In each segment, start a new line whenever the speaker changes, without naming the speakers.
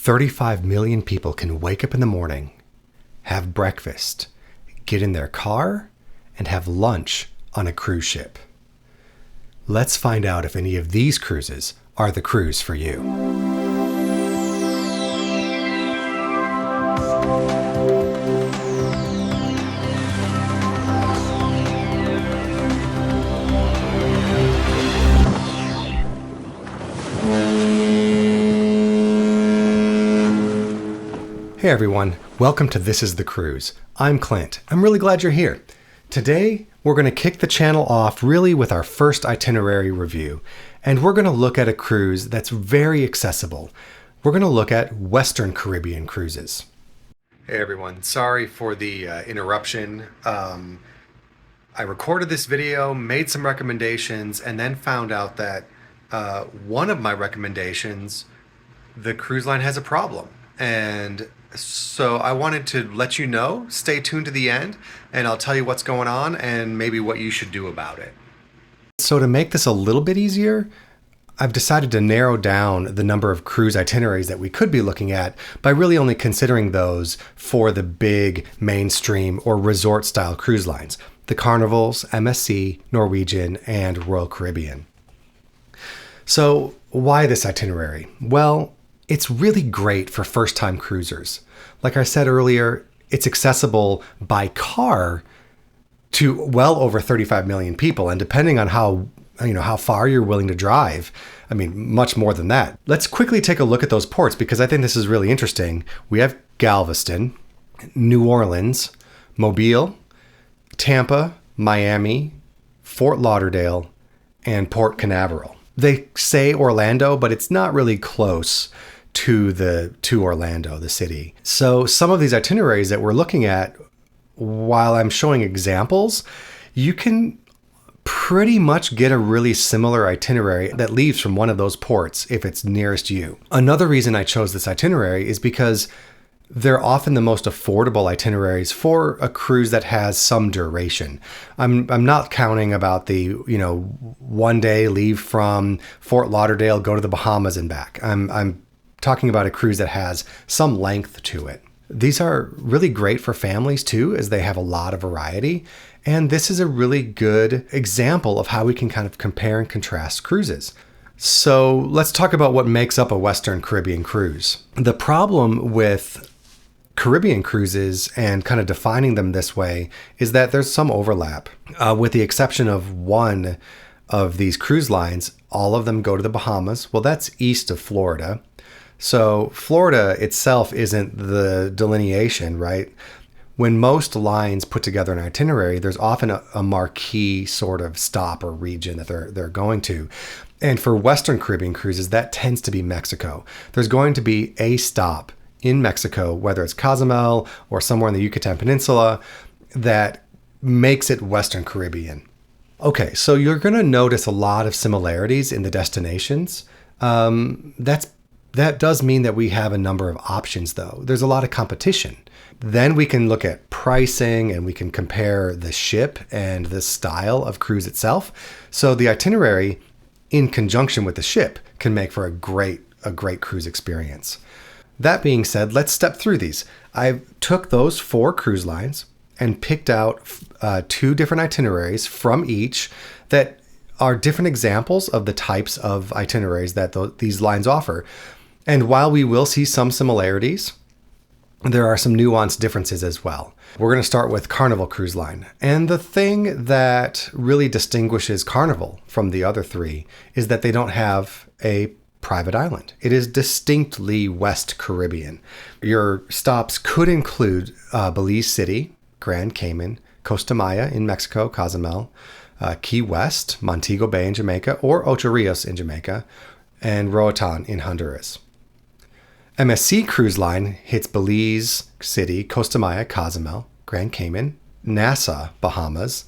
35 million people can wake up in the morning, have breakfast, get in their car, and have lunch on a cruise ship. Let's find out if any of these cruises are the cruise for you. Hey everyone, welcome to This is the Cruise. I'm Clint. I'm really glad you're here. Today, we're going to kick the channel off really with our first itinerary review, and we're going to look at a cruise that's very accessible. We're going to look at Western Caribbean cruises. Hey everyone, sorry for the interruption. I recorded this video, made some recommendations, and then found out that one of my recommendations, the cruise line has a problem. And so I wanted to let you know, stay tuned to the end, and I'll tell you what's going on and maybe what you should do about it. So to make this a little bit easier, I've decided to narrow down the number of cruise itineraries that we could be looking at by really only considering those for the big mainstream or resort style cruise lines, the Carnivals, MSC, Norwegian, and Royal Caribbean. So why this itinerary? Well, it's really great for first-time cruisers. Like I said earlier, it's accessible by car to well over 35 million people, and depending on how far you're willing to drive, I mean, much more than that. Let's quickly take a look at those ports because I think this is really interesting. We have Galveston, New Orleans, Mobile, Tampa, Miami, Fort Lauderdale, and Port Canaveral. They say Orlando, but it's not really close to Orlando, the city. So some of these itineraries that we're looking at, while I'm showing examples, you can pretty much get a really similar itinerary that leaves from one of those ports if it's nearest you. Another reason I chose this itinerary is because they're often the most affordable itineraries for a cruise that has some duration. I'm not counting about the, one day leave from Fort Lauderdale, go to the Bahamas and back. I'm talking about a cruise that has some length to it. These are really great for families too, as they have a lot of variety. And this is a really good example of how we can kind of compare and contrast cruises. So let's talk about what makes up a Western Caribbean cruise. The problem with Caribbean cruises and kind of defining them this way is that there's some overlap. With the exception of one of these cruise lines, all of them go to the Bahamas. Well, that's east of Florida. So Florida itself isn't the delineation, right? When most lines put together an itinerary, there's often a marquee sort of stop or region that they're going to. And for Western Caribbean cruises, that tends to be Mexico. There's going to be a stop in Mexico, whether it's Cozumel or somewhere in the Yucatan Peninsula, that makes it Western Caribbean. Okay, so you're going to notice a lot of similarities in the destinations. That does mean that we have a number of options, though. There's a lot of competition. Then we can look at pricing and we can compare the ship and the style of cruise itself. So the itinerary, in conjunction with the ship, can make for a great cruise experience. That being said, let's step through these. I took those 4 cruise lines and picked out 2 different itineraries from each that are different examples of the types of itineraries that these lines offer. And while we will see some similarities, there are some nuanced differences as well. We're going to start with Carnival Cruise Line. And the thing that really distinguishes Carnival from the other 3 is that they don't have a private island. It is distinctly West Caribbean. Your stops could include Belize City, Grand Cayman, Costa Maya in Mexico, Cozumel, Key West, Montego Bay in Jamaica, or Ocho Rios in Jamaica, and Roatan in Honduras. MSC Cruise Line hits Belize City, Costa Maya, Cozumel, Grand Cayman, Nassau, Bahamas,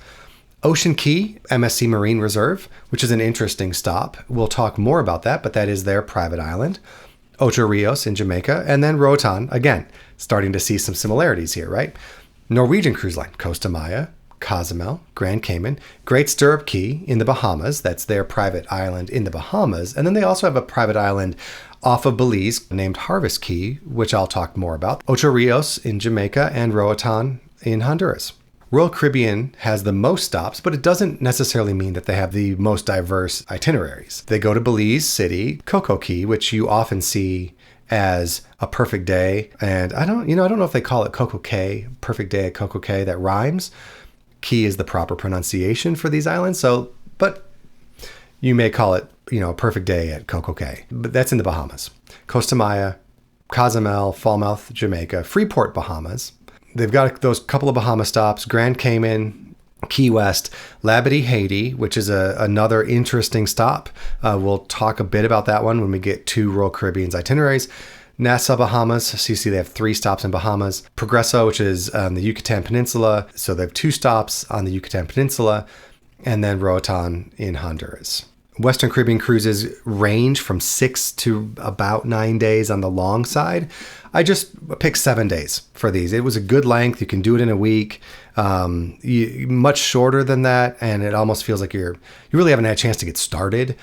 Ocean Key, MSC Marine Reserve, which is an interesting stop. We'll talk more about that, but that is their private island. Ocho Rios in Jamaica, and then Roatan, again, starting to see some similarities here, right? Norwegian Cruise Line, Costa Maya, Cozumel, Grand Cayman, Great Stirrup Key in the Bahamas. That's their private island in the Bahamas. And then they also have a private island off of Belize named Harvest Key, which I'll talk more about, Ocho Rios in Jamaica, and Roatan in Honduras. Royal Caribbean has the most stops, but it doesn't necessarily mean that they have the most diverse itineraries. They go to Belize City, Coco Key, which you often see as a perfect day. And I don't know if they call it Coco Cay, perfect day at Coco Cay, that rhymes. Key is the proper pronunciation for these islands. But you may call it, a perfect day at Coco Cay. But that's in the Bahamas. Costa Maya, Cozumel, Falmouth, Jamaica, Freeport, Bahamas. They've got those couple of Bahama stops, Grand Cayman, Key West, Labadee, Haiti, which is another interesting stop. We'll talk a bit about that one when we get to Royal Caribbean's itineraries. Nassau, Bahamas. So you see they have 3 stops in Bahamas. Progreso, which is on the Yucatan Peninsula. So they have 2 stops on the Yucatan Peninsula. And then Roatan in Honduras. Western Caribbean cruises range from 6 to about 9 days on the long side. I just picked 7 days for these. It was a good length. You can do it in a week. Much shorter than that, and it almost feels like you really haven't had a chance to get started.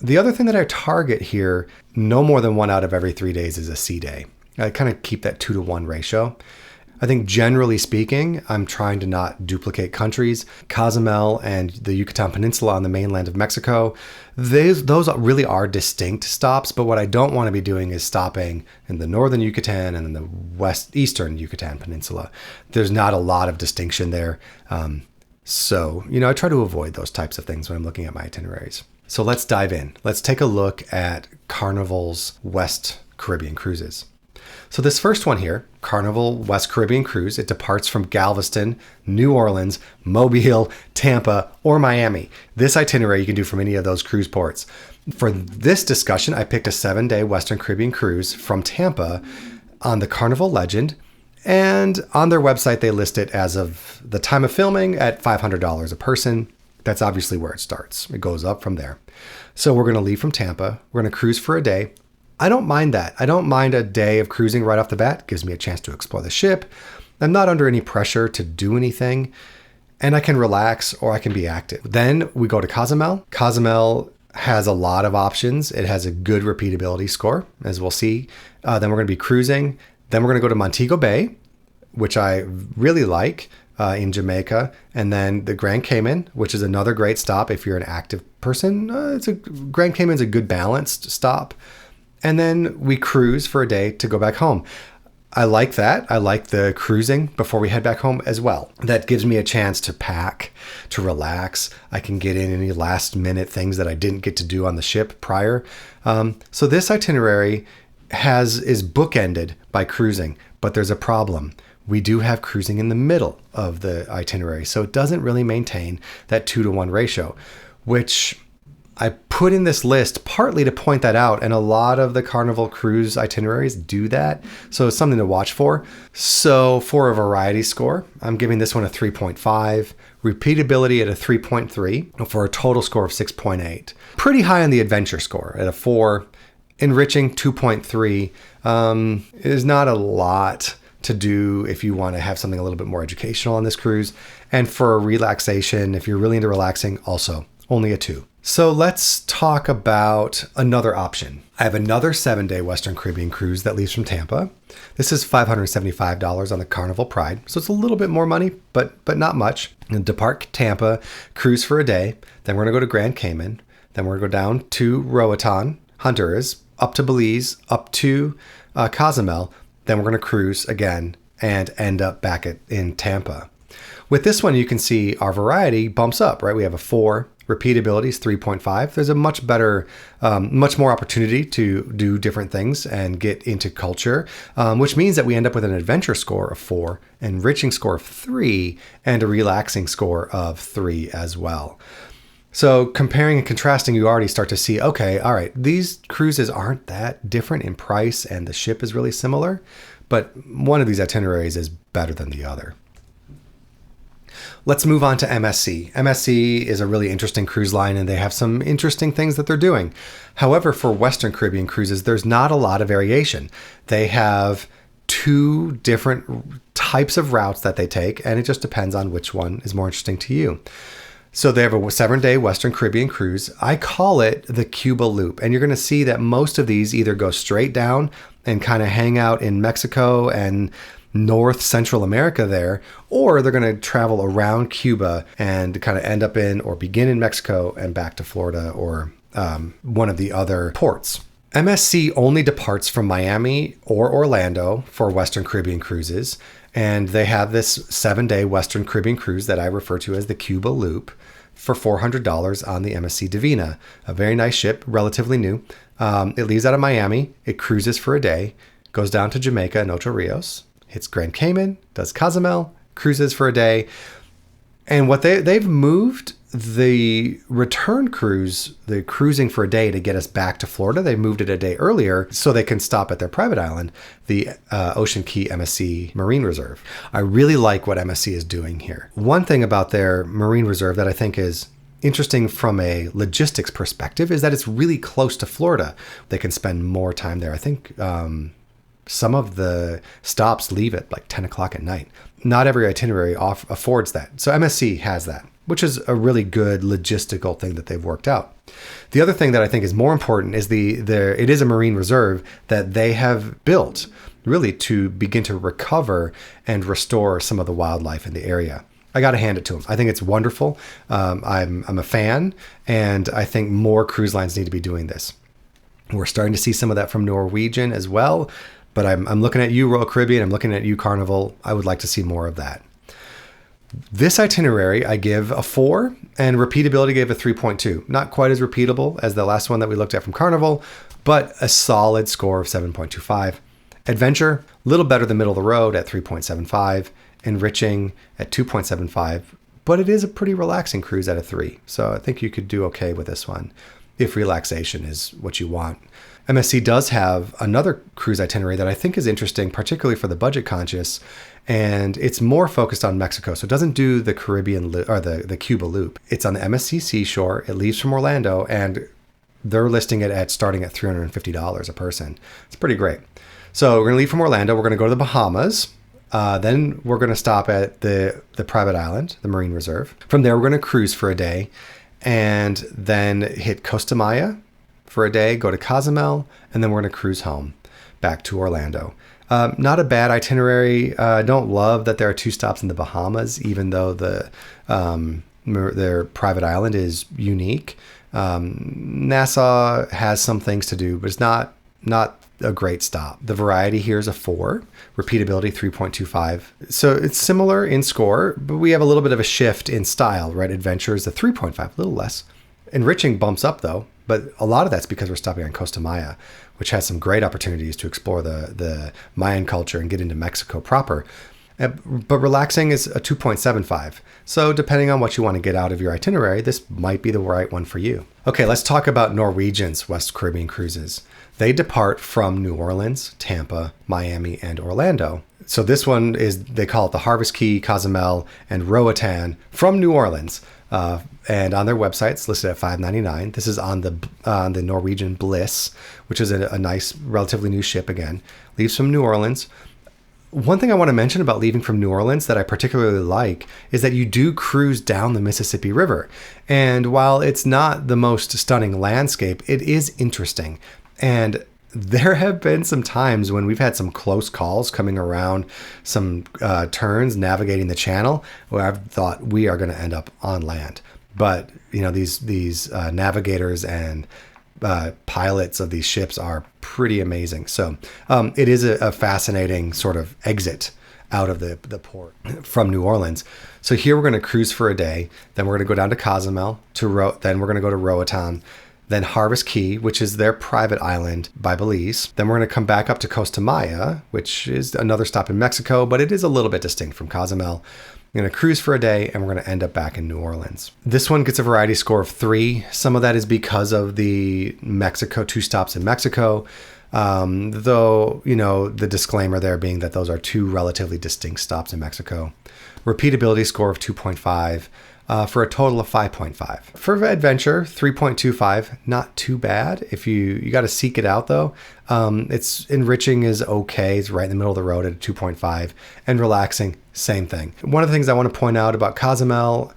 The other thing that I target here, no more than 1 out of every 3 days is a sea day. I kind of keep that 2-to-1 ratio. I think generally speaking, I'm trying to not duplicate countries. Cozumel and the Yucatan Peninsula on the mainland of Mexico, those really are distinct stops, but what I don't want to be doing is stopping in the northern Yucatan and in the eastern Yucatan Peninsula. There's not a lot of distinction there. So I try to avoid those types of things when I'm looking at my itineraries. So let's dive in. Let's take a look at Carnival's West Caribbean cruises. So this first one here, Carnival West Caribbean Cruise, it departs from Galveston, New Orleans, Mobile, Tampa, or Miami. This itinerary you can do from any of those cruise ports. For this discussion, I picked a 7-day Western Caribbean cruise from Tampa on the Carnival Legend. And on their website, they list it as of the time of filming at $500 a person. That's obviously where it starts. It goes up from there. So we're going to leave from Tampa. We're going to cruise for a day. I don't mind that. I don't mind a day of cruising right off the bat. It gives me a chance to explore the ship. I'm not under any pressure to do anything, and I can relax or I can be active. Then we go to Cozumel. Cozumel has a lot of options. It has a good repeatability score, as we'll see. Then we're going to be cruising. Then we're going to go to Montego Bay, which I really like, in Jamaica. And then the Grand Cayman, which is another great stop if you're an active person. Grand Cayman's a good balanced stop. And then we cruise for a day to go back home. I like that. I like the cruising before we head back home as well. That gives me a chance to pack, to relax. I can get in any last minute things that I didn't get to do on the ship prior. So this itinerary is bookended by cruising, but there's a problem. We do have cruising in the middle of the itinerary, so it doesn't really maintain that 2-to-1 ratio, which I put in this list partly to point that out, and a lot of the Carnival cruise itineraries do that, so it's something to watch for. So for a variety score, I'm giving this one a 3.5, repeatability at a 3.3, for a total score of 6.8. Pretty high on the adventure score at a 4, enriching 2.3. Is not a lot to do if you want to have something a little bit more educational on this cruise. And for relaxation, if you're really into relaxing, also only a 2. So let's talk about another option. I have another 7-day Western Caribbean cruise that leaves from Tampa. This is $575 on the Carnival Pride. So it's a little bit more money, but not much. And depart Tampa, cruise for a day. Then we're going to go to Grand Cayman. Then we're going to go down to Roatan, Honduras, up to Belize, up to Cozumel. Then we're going to cruise again and end up back in Tampa. With this one, you can see our variety bumps up, right? We have a 4. Repeatability is 3.5. There's a much better, much more opportunity to do different things and get into culture, which means that we end up with an adventure score of 4, enriching score of 3, and a relaxing score of 3 as well. So comparing and contrasting, you already start to see, okay, all right, these cruises aren't that different in price and the ship is really similar, but one of these itineraries is better than the other. Let's move on to MSC. MSC is a really interesting cruise line, and they have some interesting things that they're doing. However, for Western Caribbean cruises, there's not a lot of variation. They have 2 different types of routes that they take, and it just depends on which one is more interesting to you. So they have a 7-day Western Caribbean cruise. I call it the Cuba Loop. And you're going to see that most of these either go straight down and kind of hang out in Mexico and North Central America there, or they're going to travel around Cuba and kind of end up in or begin in Mexico and back to Florida or one of the other ports. MSC only departs from Miami or Orlando for Western Caribbean cruises. And they have this 7-day Western Caribbean cruise that I refer to as the Cuba Loop for $400 on the MSC Divina. A very nice ship, relatively new. It leaves out of Miami. It cruises for a day, goes down to Jamaica and Ocho Rios, hits Grand Cayman, does Cozumel, cruises for a day. And what they've moved the return cruise, the cruising for a day to get us back to Florida, they moved it a day earlier so they can stop at their private island, the Ocean Key MSC Marine Reserve. I really like what MSC is doing here. One thing about their Marine Reserve that I think is interesting from a logistics perspective is that it's really close to Florida. They can spend more time there. I think some of the stops leave at like 10 o'clock at night. Not every itinerary affords that. So MSC has that, which is a really good logistical thing that they've worked out. The other thing that I think is more important is it is a marine reserve that they have built really to begin to recover and restore some of the wildlife in the area. I got to hand it to them. I think it's wonderful. I'm a fan, and I think more cruise lines need to be doing this. We're starting to see some of that from Norwegian as well, but I'm looking at you, Royal Caribbean. I'm looking at you, Carnival. I would like to see more of that. This itinerary, I give a 4, and repeatability gave a 3.2. Not quite as repeatable as the last one that we looked at from Carnival, but a solid score of 7.25. Adventure, a little better than middle of the road at 3.75. Enriching at 2.75, but it is a pretty relaxing cruise at a 3. So I think you could do okay with this one if relaxation is what you want. MSC does have another cruise itinerary that I think is interesting, particularly for the budget conscious, and it's more focused on Mexico. So it doesn't do the Caribbean or the Cuba Loop. It's on the MSC seashore. It leaves from Orlando, and they're listing it at starting at $350 a person. It's pretty great. So we're going to leave from Orlando. We're going to go to the Bahamas. Then we're going to stop at the private island, the Marine Reserve. From there, we're going to cruise for a day and then hit Costa Maya for a day, go to Cozumel, and then we're going to cruise home back to Orlando. Not a bad itinerary. I don't love that there are 2 stops in the Bahamas, even though their private island is unique. Nassau has some things to do, but it's not a great stop. The variety here is a 4, repeatability 3.25. So it's similar in score, but we have a little bit of a shift in style, right? Adventure is a 3.5, a little less. Enriching bumps up though, but a lot of that's because we're stopping on Costa Maya, which has some great opportunities to explore the Mayan culture and get into Mexico proper. But relaxing is a 2.75. So depending on what you want to get out of your itinerary, this might be the right one for you. Okay, let's talk about Norwegian's West Caribbean cruises. They depart from New Orleans, Tampa, Miami, and Orlando. So this one is, they call it the Harvest Key, Cozumel, and Roatan from New Orleans. And on their website, it's listed at $599. This is on the Norwegian Bliss, which is a nice, relatively new ship again. Leaves from New Orleans. One thing I want to mention about leaving from New Orleans that I particularly like is that you do cruise down the Mississippi River. And while it's not the most stunning landscape, it is interesting. And there have been some times when we've had some close calls coming around some turns, navigating the channel, where I've thought we are going to end up on land. But, you know, these navigators and pilots of these ships are pretty amazing. So it is a fascinating sort of exit out of the port from New Orleans. So here we're going to cruise for a day. Then we're going to go down to Cozumel. Then we're going to go to Roatan. Then Harvest Key, which is their private island by Belize. Then we're going to come back up to Costa Maya, which is another stop in Mexico, but it is a little bit distinct from Cozumel. We're going to cruise for a day, and we're going to end up back in New Orleans. This one gets a variety score of 3. Some of that is because of the Mexico, 2 stops in Mexico, though, you know, the disclaimer there being that those are 2 relatively distinct stops in Mexico. Repeatability score of 2.5. For a total of 5.5. For adventure, 3.25, not too bad. If you got to seek it out though. It's enriching is okay. It's right in the middle of the road at a 2.5, and relaxing, same thing. One of the things I want to point out about Cozumel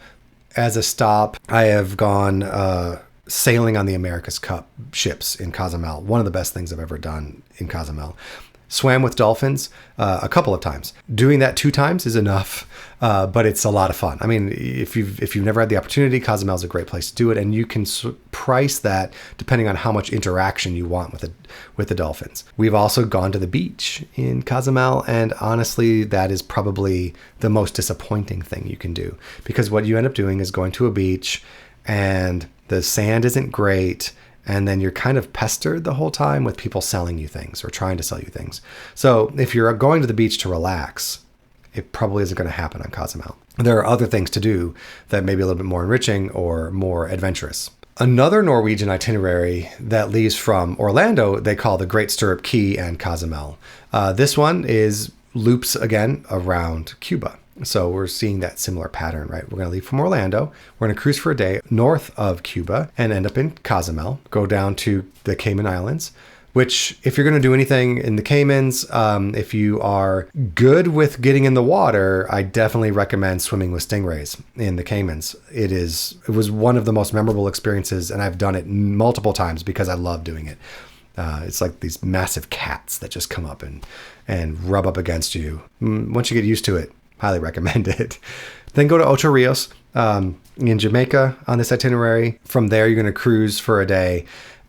as a stop, I have gone sailing on the America's Cup ships in Cozumel. One of the best things I've ever done in Cozumel. Swam with dolphins a couple of times. Doing that 2 times is enough, but it's a lot of fun. I mean, if you've never had the opportunity, Cozumel is a great place to do it, and you can price that depending on how much interaction you want with the dolphins. We've also gone to the beach in Cozumel, and honestly, that is probably the most disappointing thing you can do, because what you end up doing is going to a beach, and the sand isn't great. And then you're kind of pestered the whole time with people selling you things or trying to sell you things. So if you're going to the beach to relax, it probably isn't going to happen on Cozumel. There are other things to do that may be a little bit more enriching or more adventurous. Another Norwegian itinerary that leaves from Orlando, they call the Great Stirrup Cay and Cozumel. This one loops again around Cuba. So we're seeing that similar pattern, right? We're going to leave from Orlando. We're going to cruise for a day north of Cuba and end up in Cozumel, go down to the Cayman Islands, which if you're going to do anything in the Caymans, if you are good with getting in the water, I definitely recommend swimming with stingrays in the Caymans. It was one of the most memorable experiences, and I've done it multiple times because I love doing it. It's like these massive cats that just come up and rub up against you. Once you get used to it, highly recommend it. Then go to Ocho Rios in Jamaica on this itinerary. From there, you're going to cruise for a day,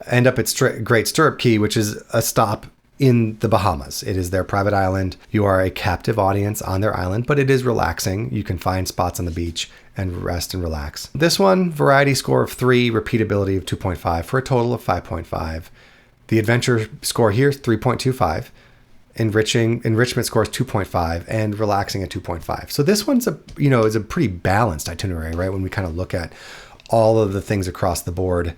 end up at Great Stirrup Cay, which is a stop in the Bahamas. It is their private island. You are a captive audience on their island, but it is relaxing. You can find spots on the beach and rest and relax. This one, variety score of 3, repeatability of 2.5 for a total of 5.5. The adventure score here is 3.25. Enrichment score is 2.5 and relaxing at 2.5. So this one's is a pretty balanced itinerary, right? When we kind of look at all of the things across the board,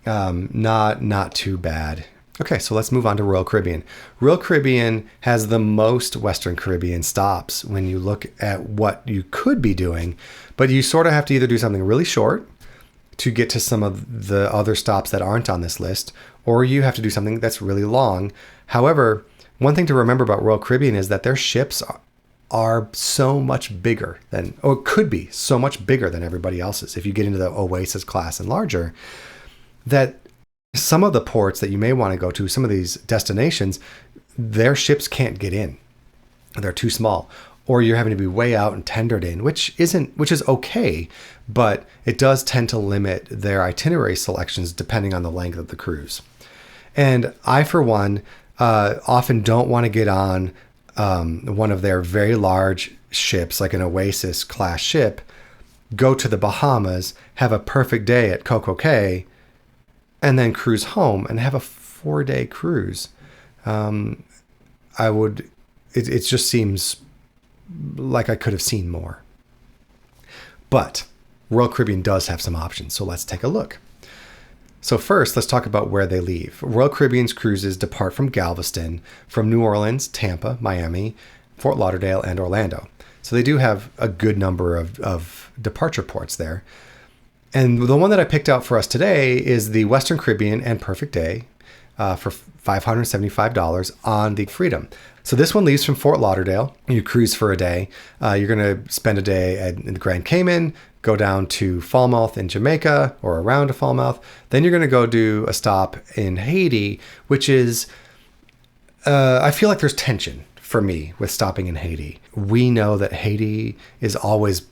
not too bad. Okay, so let's move on to Royal Caribbean. Royal Caribbean has the most Western Caribbean stops when you look at what you could be doing, but you sort of have to either do something really short to get to some of the other stops that aren't on this list, or you have to do something that's really long. However, one thing to remember about Royal Caribbean is that their ships are so much bigger than, or could be so much bigger than everybody else's. If you get into the Oasis class and larger, that some of the ports that you may want to go to, some of these destinations, their ships can't get in. They're too small. Or you're having to be way out and tendered in, which is okay, but it does tend to limit their itinerary selections depending on the length of the cruise. And I, for one, often don't want to get on one of their very large ships, like an Oasis class ship, go to the Bahamas, have a perfect day at Coco Cay, and then cruise home and have a 4-day cruise. It just seems like I could have seen more. But Royal Caribbean does have some options, so let's take a look. So first, let's talk about where they leave. Royal Caribbean's cruises depart from Galveston, from New Orleans, Tampa, Miami, Fort Lauderdale, and Orlando. So they do have a good number of departure ports there. And the one that I picked out for us today is the Western Caribbean and Perfect Day for $575 on the Freedom. So this one leaves from Fort Lauderdale. You cruise for a day. You're going to spend a day in the Grand Cayman, go down to Falmouth in Jamaica or around to Falmouth. Then you're going to go do a stop in Haiti, which is, I feel like there's tension for me with stopping in Haiti. We know that Haiti is always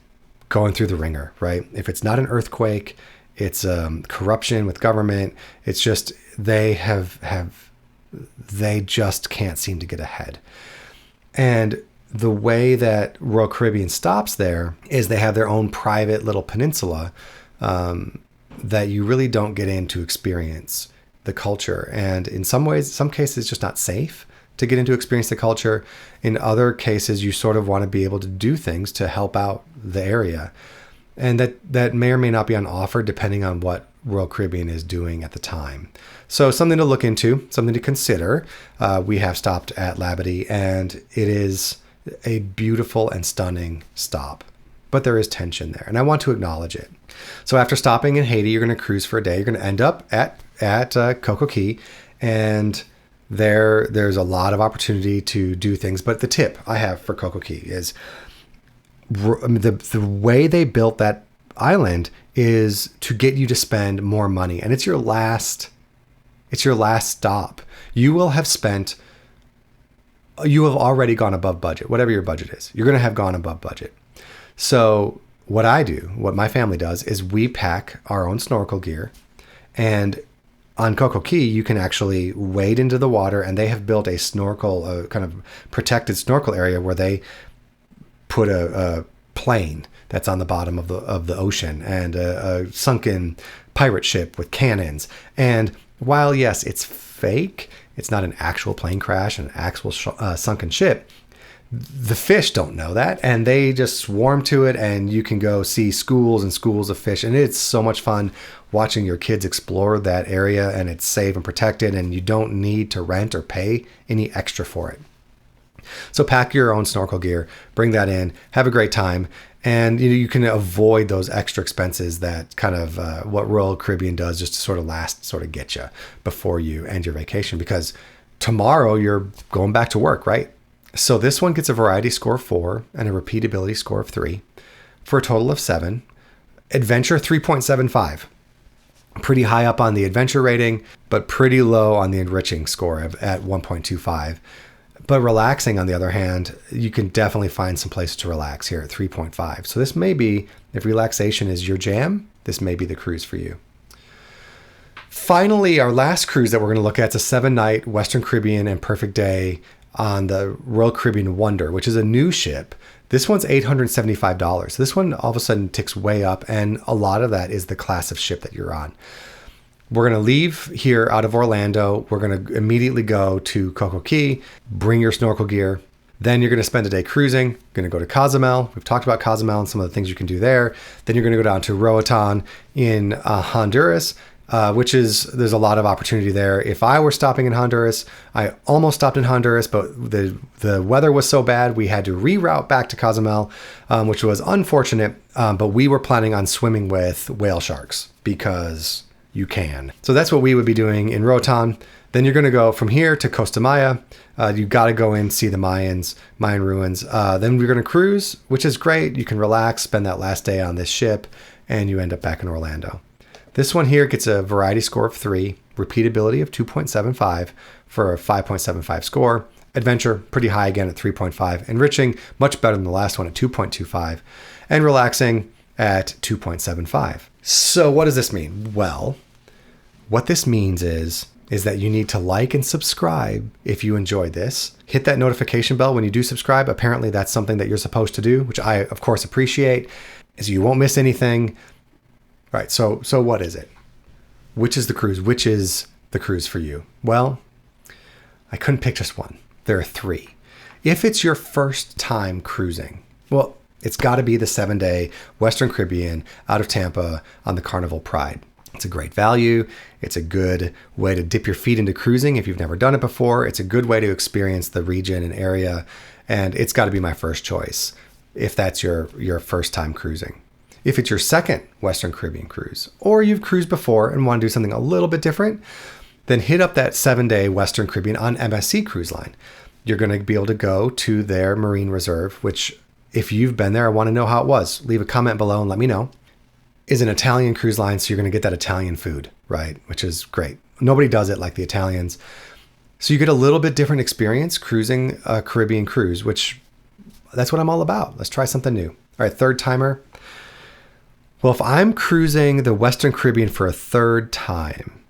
going through the ringer, right? If it's not an earthquake, it's corruption with government. It's just they just can't seem to get ahead. And the way that Royal Caribbean stops there is they have their own private little peninsula that you really don't get in to experience the culture. And in some ways, some cases, it's just not safe to get into experience the culture. In other cases, you sort of want to be able to do things to help out the area. And that may or may not be on offer depending on what Royal Caribbean is doing at the time. So something to look into, something to consider. We have stopped at Labadee, and it is a beautiful and stunning stop, but there is tension there, and I want to acknowledge it. So after stopping in Haiti, you're going to cruise for a day. You're going to end up at Coco Cay, and there's a lot of opportunity to do things. But the tip I have for Coco Cay is the way they built that island is to get you to spend more money. And it's your last stop. You have already gone above budget, whatever your budget is. You're going to have gone above budget. So what my family does is we pack our own snorkel gear, and on Coco Cay, you can actually wade into the water, and they have built a kind of protected snorkel area where they put a plane that's on the bottom of the ocean, and a sunken pirate ship with cannons. And while yes, it's fake, it's not an actual plane crash, an actual sunken ship. The fish don't know that, and they just swarm to it, and you can go see schools and schools of fish, and it's so much fun watching your kids explore that area, and it's safe and protected, and you don't need to rent or pay any extra for it. So pack your own snorkel gear, bring that in, have a great time, and you can avoid those extra expenses that kind of what Royal Caribbean does just to sort of get you before you end your vacation, because tomorrow you're going back to work, right? So this one gets a variety score of 4 and a repeatability score of 3 for a total of 7. Adventure 3.75. Pretty high up on the adventure rating, but pretty low on the enriching score at 1.25. But relaxing, on the other hand, you can definitely find some places to relax here at 3.5. So this may be, if relaxation is your jam, this may be the cruise for you. Finally, our last cruise that we're going to look at is a 7-night Western Caribbean and Perfect Day on the Royal Caribbean Wonder, which is a new ship. This one's $875. This one all of a sudden ticks way up, and a lot of that is the class of ship that you're on. We're going to leave here out of Orlando. We're going to immediately go to Coco Cay, bring your snorkel gear. Then you're going to spend a day cruising. You're going to go to Cozumel. We've talked about Cozumel and some of the things you can do there. Then you're going to go down to Roatan in Honduras, there's a lot of opportunity there. If I were stopping in Honduras, I almost stopped in Honduras, but the weather was so bad we had to reroute back to Cozumel, which was unfortunate. But we were planning on swimming with whale sharks because you can. So that's what we would be doing in Roatan. Then you're going to go from here to Costa Maya. You got to go in, see the Mayan ruins. Then we're going to cruise, which is great. You can relax, spend that last day on this ship, and you end up back in Orlando. This one here gets a variety score of 3, repeatability of 2.75 for a 5.75 score. Adventure, pretty high again at 3.5. Enriching, much better than the last one at 2.25. And relaxing at 2.75. So what does this mean? Well, what this means is that you need to like and subscribe if you enjoyed this. Hit that notification bell when you do subscribe. Apparently that's something that you're supposed to do, which I, of course, appreciate, so you won't miss anything. All right, so what is it? Which is the cruise? Which is the cruise for you? Well, I couldn't pick just one. There are 3. If it's your first time cruising, well, it's got to be the 7-day Western Caribbean out of Tampa on the Carnival Pride. It's a great value. It's a good way to dip your feet into cruising if you've never done it before. It's a good way to experience the region and area, and it's got to be my first choice if that's your first time cruising. If it's your second Western Caribbean cruise, or you've cruised before and want to do something a little bit different, then hit up that 7-day Western Caribbean on MSC Cruise Line. You're going to be able to go to their marine reserve, which if you've been there, I want to know how it was. Leave a comment below and let me know. Is an Italian cruise line, so you're going to get that Italian food, right? Which is great. Nobody does it like the Italians. So you get a little bit different experience cruising a Caribbean cruise, which that's what I'm all about. Let's try something new. All right, third timer. Well, if I'm cruising the Western Caribbean for a third time,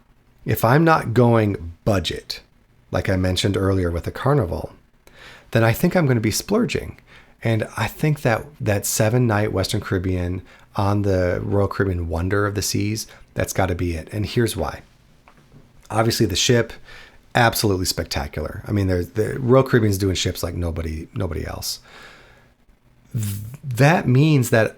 if I'm not going budget, like I mentioned earlier with the Carnival, then I think I'm going to be splurging. And I think that 7-night Western Caribbean on the Royal Caribbean Wonder of the Seas, that's got to be it. And here's why. Obviously, the ship, absolutely spectacular. I mean, the Royal Caribbean's doing ships like nobody else. That means that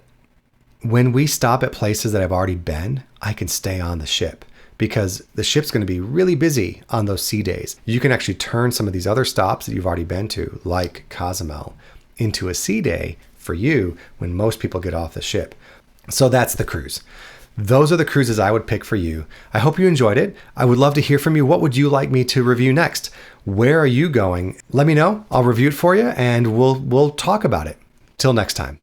when we stop at places that I've already been, I can stay on the ship because the ship's going to be really busy on those sea days. You can actually turn some of these other stops that you've already been to, like Cozumel, into a sea day for you when most people get off the ship. So that's the cruise. Those are the cruises I would pick for you. I hope you enjoyed it. I would love to hear from you. What would you like me to review next? Where are you going? Let me know. I'll review it for you and we'll talk about it. Till next time.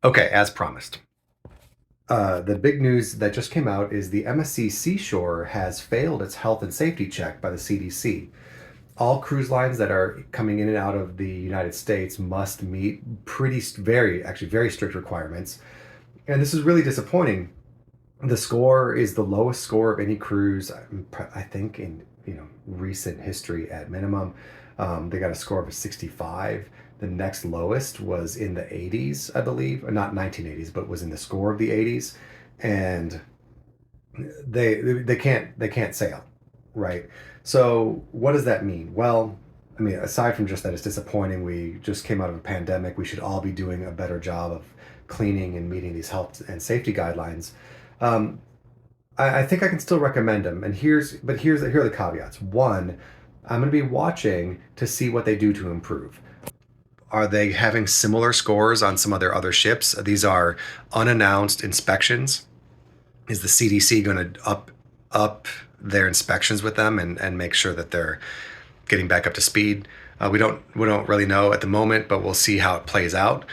Okay, as promised, The big news that just came out is the MSC Seashore has failed its health and safety check by the CDC. All cruise lines that are coming in and out of the United States must meet very strict requirements. And this is really disappointing. The score is the lowest score of any cruise, I think, in recent history at minimum. They got a score of a 65. The next lowest was in the 80s, I believe, or not 1980s, but was in the score of the 80s, and they can't sail, right? So what does that mean? Well, I mean, aside from just that it's disappointing, we just came out of a pandemic. We should all be doing a better job of cleaning and meeting these health and safety guidelines. Um, I think I can still recommend them. And here are the caveats. One, I'm going to be watching to see what they do to improve. Are they having similar scores on some of their other ships? These are unannounced inspections. Is the CDC going to up their inspections with them and make sure that they're getting back up to speed? We don't really know at the moment, but we'll see how it plays out.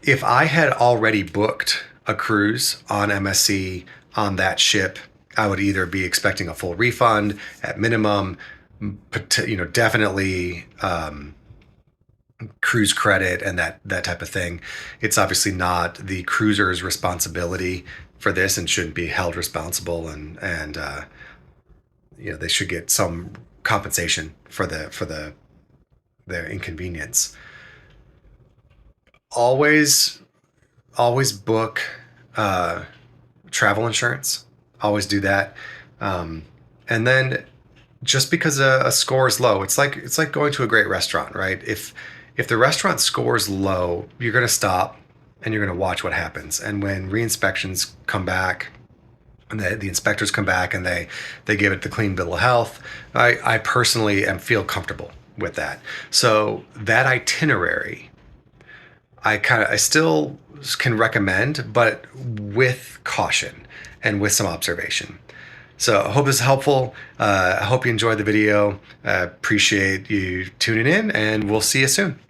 If I had already booked a cruise on MSC on that ship, I would either be expecting a full refund at minimum, definitely cruise credit and that type of thing. It's obviously not the cruiser's responsibility for this and shouldn't be held responsible, and they should get some compensation for their inconvenience. Always book travel insurance. Always do that. And then just because a score is low, it's like going to a great restaurant, right? If the restaurant scores low, you're going to stop and you're going to watch what happens. And when re-inspections come back, and the inspectors come back and they give it the clean bill of health, I personally feel comfortable with that. So that itinerary, I still can recommend, but with caution and with some observation. So I hope this is helpful. I hope you enjoyed the video. Appreciate you tuning in, and we'll see you soon.